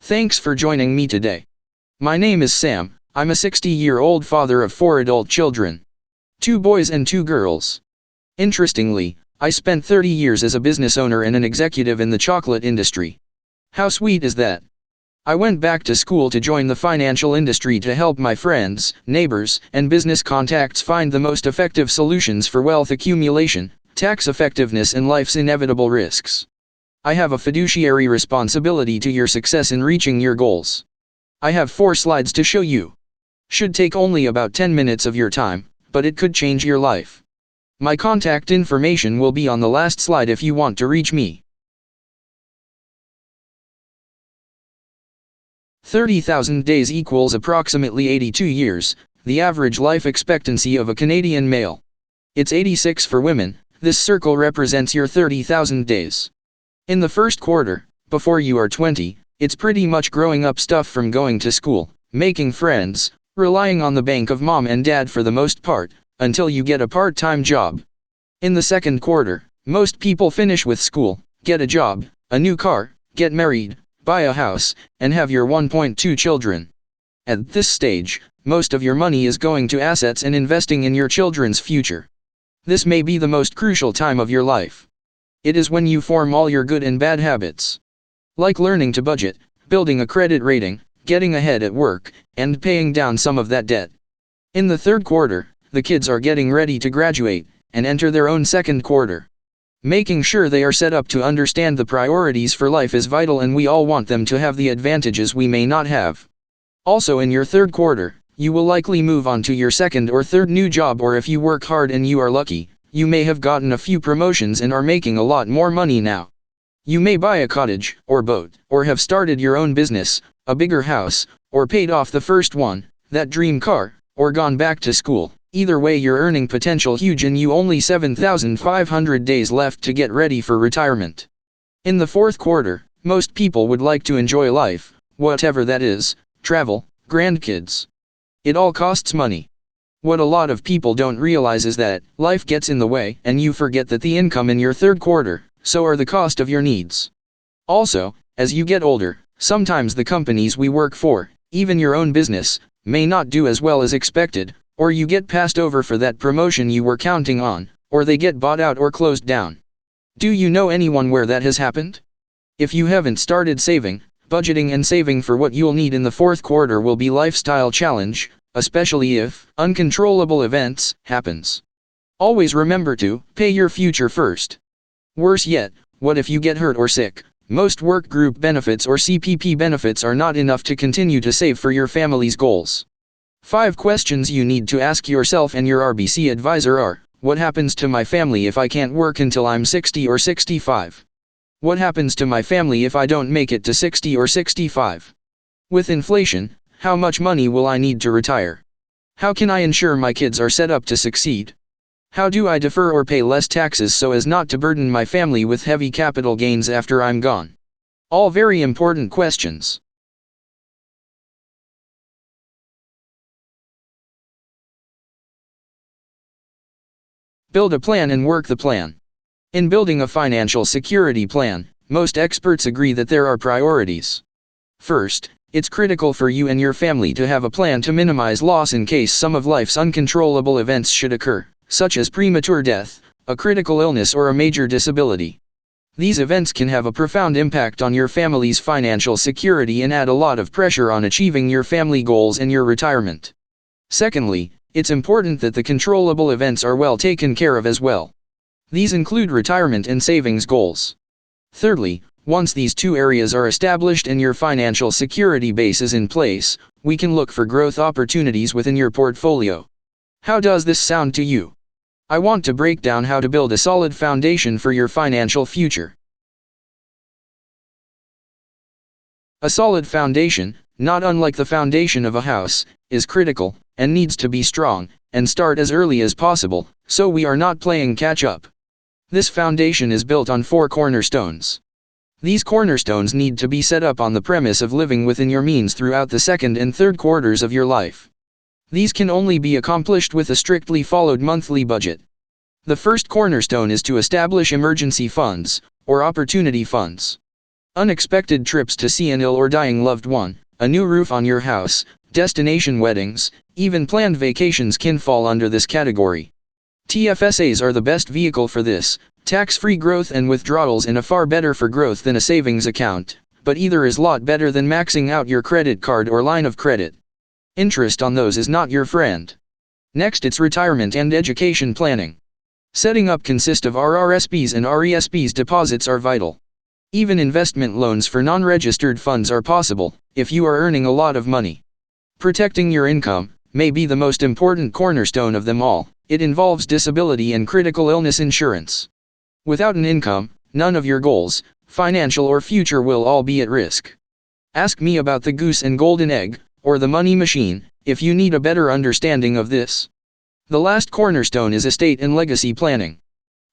Thanks for joining me today. My name is Sam. I'm a 60-year-old father of 4 adult children. 2 boys and 2 girls. Interestingly, I spent 30 years as a business owner and an executive in the chocolate industry. How sweet is that? I went back to school to join the financial industry to help my friends, neighbors, and business contacts find the most effective solutions for wealth accumulation, tax effectiveness, and life's inevitable risks. I have a fiduciary responsibility to your success in reaching your goals. I have 4 slides to show you. Should take only about 10 minutes of your time, but it could change your life. My contact information will be on the last slide if you want to reach me. 30,000 days equals approximately 82 years, the average life expectancy of a Canadian male. It's 86 for women. This circle represents your 30,000 days. In the first quarter, before you are 20, it's pretty much growing up stuff from going to school, making friends, relying on the bank of mom and dad for the most part, until you get a part-time job. In the second quarter, most people finish with school, get a job, a new car, get married, buy a house, and have your 1.2 children. At this stage, most of your money is going to assets and investing in your children's future. This may be the most crucial time of your life. It is when you form all your good and bad habits. Like learning to budget, building a credit rating, getting ahead at work, and paying down some of that debt. In the third quarter, the kids are getting ready to graduate, and enter their own second quarter. Making sure they are set up to understand the priorities for life is vital, and we all want them to have the advantages we may not have. Also in your third quarter, you will likely move on to your second or third new job, or if you work hard and you are lucky, you may have gotten a few promotions and are making a lot more money now. You may buy a cottage, or boat, or have started your own business, a bigger house, or paid off the first one, that dream car, or gone back to school. Either way, your earning potential huge, and you only 7,500 days left to get ready for retirement. In the fourth quarter, most people would like to enjoy life, whatever that is, travel, grandkids. It all costs money. What a lot of people don't realize is that life gets in the way, and you forget that the income in your third quarter, so are the cost of your needs. Also, as you get older, sometimes the companies we work for, even your own business, may not do as well as expected, or you get passed over for that promotion you were counting on, or they get bought out or closed down. Do you know anyone where that has happened? If you haven't started saving, budgeting and saving for what you'll need in the fourth quarter will be lifestyle challenge, especially if uncontrollable events happens. Always remember to pay your future first. Worse yet, what if you get hurt or sick? Most work group benefits or CPP benefits are not enough to continue to save for your family's goals. 5 questions you need to ask yourself and your RBC advisor are: what happens to my family if I can't work until I'm 60 or 65? What happens to my family if I don't make it to 60 or 65? With inflation, how much money will I need to retire? How can I ensure my kids are set up to succeed? How do I defer or pay less taxes so as not to burden my family with heavy capital gains after I'm gone? All very important questions. Build a plan and work the plan. In building a financial security plan, most experts agree that there are priorities. First, it's critical for you and your family to have a plan to minimize loss in case some of life's uncontrollable events should occur, such as premature death, a critical illness, or a major disability. These events can have a profound impact on your family's financial security and add a lot of pressure on achieving your family goals and your retirement. Secondly, it's important that the controllable events are well taken care of as well. These include retirement and savings goals. Thirdly, once these 2 areas are established and your financial security base is in place, we can look for growth opportunities within your portfolio. How does this sound to you? I want to break down how to build a solid foundation for your financial future. A solid foundation, not unlike the foundation of a house, is critical, and needs to be strong, and start as early as possible, so we are not playing catch-up. This foundation is built on 4 cornerstones. These cornerstones need to be set up on the premise of living within your means throughout the second and third quarters of your life. These can only be accomplished with a strictly followed monthly budget. The first cornerstone is to establish emergency funds, or opportunity funds. Unexpected trips to see an ill or dying loved one, a new roof on your house, destination weddings, even planned vacations can fall under this category. TFSAs are the best vehicle for this, tax-free growth and withdrawals in a far better for growth than a savings account, but either is lot better than maxing out your credit card or line of credit. Interest on those is not your friend. Next, it's retirement and education planning. Setting up consist of RRSPs and RESPs. Deposits are vital. Even investment loans for non-registered funds are possible, if you are earning a lot of money. Protecting your income may be the most important cornerstone of them all. It involves disability and critical illness insurance. Without an income, none of your goals, financial or future, will all be at risk. Ask me about the goose and golden egg, or the money machine, if you need a better understanding of this. The last cornerstone is estate and legacy planning.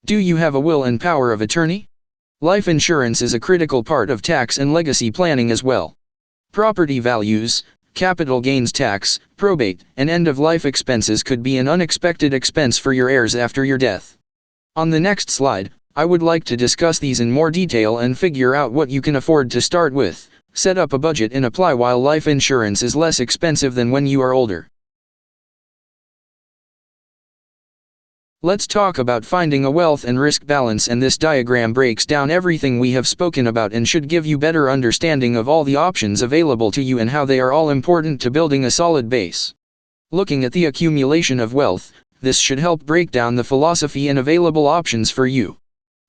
Do you have a will and power of attorney? Life insurance is a critical part of tax and legacy planning as well. Property values, capital gains tax, probate, and end-of-life expenses could be an unexpected expense for your heirs after your death. On the next slide, I would like to discuss these in more detail and figure out what you can afford to start with, set up a budget and apply while life insurance is less expensive than when you are older. Let's talk about finding a wealth and risk balance, and this diagram breaks down everything we have spoken about and should give you better understanding of all the options available to you and how they are all important to building a solid base. Looking at the accumulation of wealth, this should help break down the philosophy and available options for you.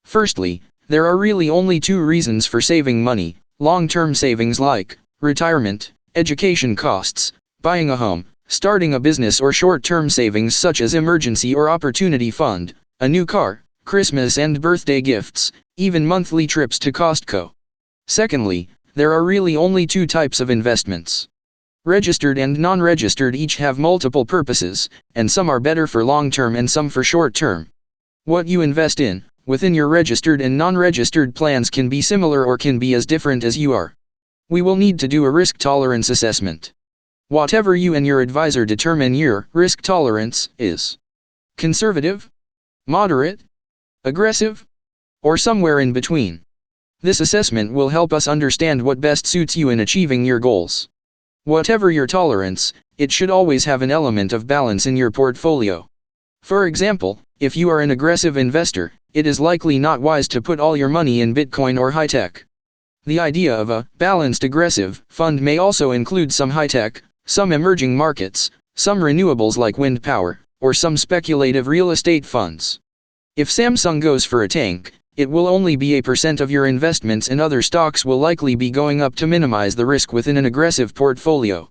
Firstly, there are really only two reasons for saving money: long-term savings like retirement, education costs, buying a home, starting a business, or short-term savings such as emergency or opportunity fund, a new car, Christmas and birthday gifts, even monthly trips to Costco. Secondly, there are really only two types of investments. Registered and non-registered each have multiple purposes, and some are better for long-term and some for short-term. What you invest in, within your registered and non-registered plans, can be similar or can be as different as you are. We will need to do a risk tolerance assessment. Whatever you and your advisor determine your risk tolerance is. Conservative, moderate, aggressive, or somewhere in between. This assessment will help us understand what best suits you in achieving your goals. Whatever your tolerance, it should always have an element of balance in your portfolio. For example, if you are an aggressive investor, it is likely not wise to put all your money in Bitcoin or high-tech. The idea of a balanced aggressive fund may also include some high-tech, some emerging markets, some renewables like wind power, or some speculative real estate funds. If Samsung goes for a tank, it will only be 1% of your investments, and other stocks will likely be going up to minimize the risk within an aggressive portfolio.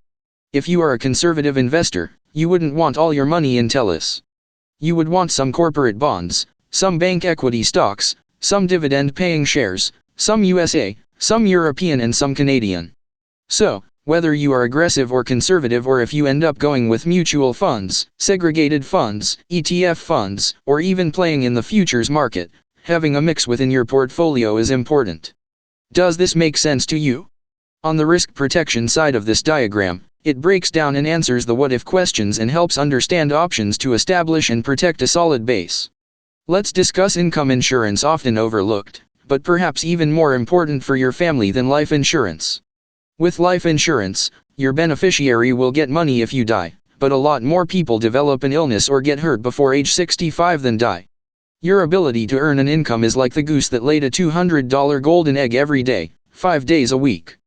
If you are a conservative investor, you wouldn't want all your money in TELUS. You would want some corporate bonds, some bank equity stocks, some dividend-paying shares, some USA, some European, and some Canadian. So, whether you are aggressive or conservative, or if you end up going with mutual funds, segregated funds, ETF funds, or even playing in the futures market, having a mix within your portfolio is important. Does this make sense to you? On the risk protection side of this diagram, it breaks down and answers the what-if questions and helps understand options to establish and protect a solid base. Let's discuss income insurance, often overlooked, but perhaps even more important for your family than life insurance. With life insurance, your beneficiary will get money if you die, but a lot more people develop an illness or get hurt before age 65 than die. Your ability to earn an income is like the goose that laid a $200 golden egg every day, 5 days a week.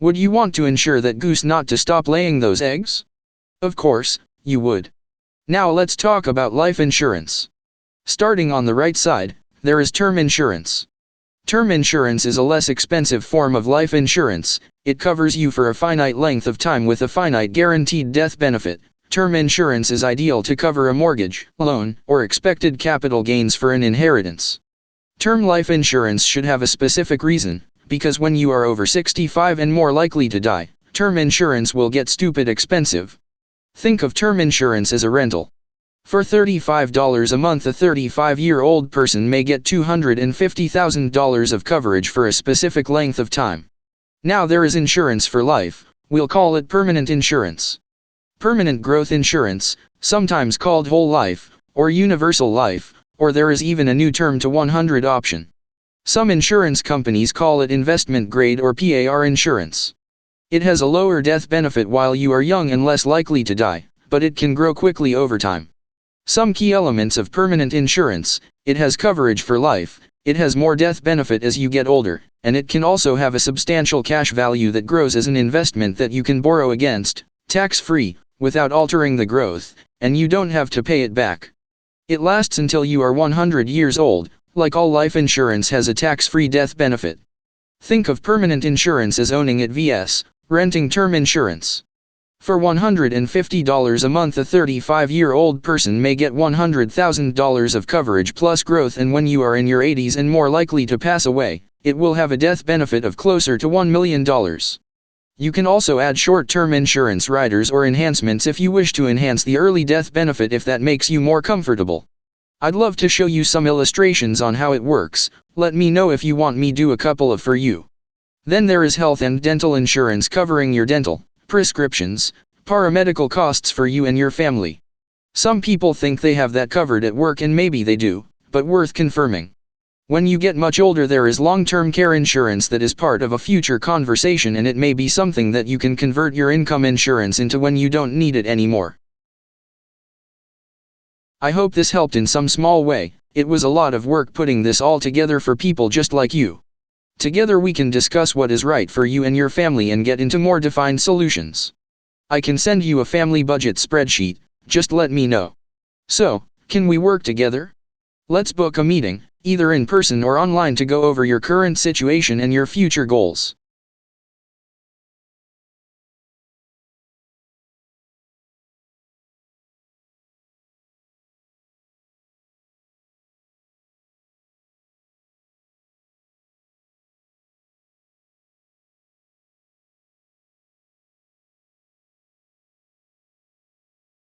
Would you want to ensure that goose not to stop laying those eggs? Of course, you would. Now let's talk about life insurance. Starting on the right side, there is term insurance. Term insurance is a less expensive form of life insurance. It covers you for a finite length of time with a finite guaranteed death benefit. Term insurance is ideal to cover a mortgage, loan, or expected capital gains for an inheritance. Term life insurance should have a specific reason, because when you are over 65 and more likely to die, term insurance will get stupid expensive. Think of term insurance as a rental. For $35 a month, a 35-year-old person may get $250,000 of coverage for a specific length of time. Now there is insurance for life. We'll call it permanent insurance. Permanent growth insurance, sometimes called whole life, or universal life, or there is even a new term to 100 option. Some insurance companies call it investment grade or PAR insurance. It has a lower death benefit while you are young and less likely to die, but it can grow quickly over time. Some key elements of permanent insurance: it has coverage for life, it has more death benefit as you get older, and it can also have a substantial cash value that grows as an investment that you can borrow against, tax-free, without altering the growth, and you don't have to pay it back. It lasts until you are 100 years old. Like all life insurance has a tax-free death benefit. Think of permanent insurance as owning it vs. renting term insurance. For $150 a month, a 35-year-old person may get $100,000 of coverage plus growth, and when you are in your 80s and more likely to pass away, it will have a death benefit of closer to $1 million. You can also add short-term insurance riders or enhancements if you wish to enhance the early death benefit if that makes you more comfortable. I'd love to show you some illustrations on how it works. Let me know if you want me do a couple of for you. Then there is health and dental insurance covering your dental, prescriptions, paramedical costs for you and your family. Some people think they have that covered at work, and maybe they do, but worth confirming. When you get much older, there is long-term care insurance that is part of a future conversation, and it may be something that you can convert your income insurance into when you don't need it anymore. I hope this helped in some small way. It was a lot of work putting this all together for people just like you. Together we can discuss what is right for you and your family and get into more defined solutions. I can send you a family budget spreadsheet, just let me know. So, can we work together? Let's book a meeting, either in person or online, to go over your current situation and your future goals.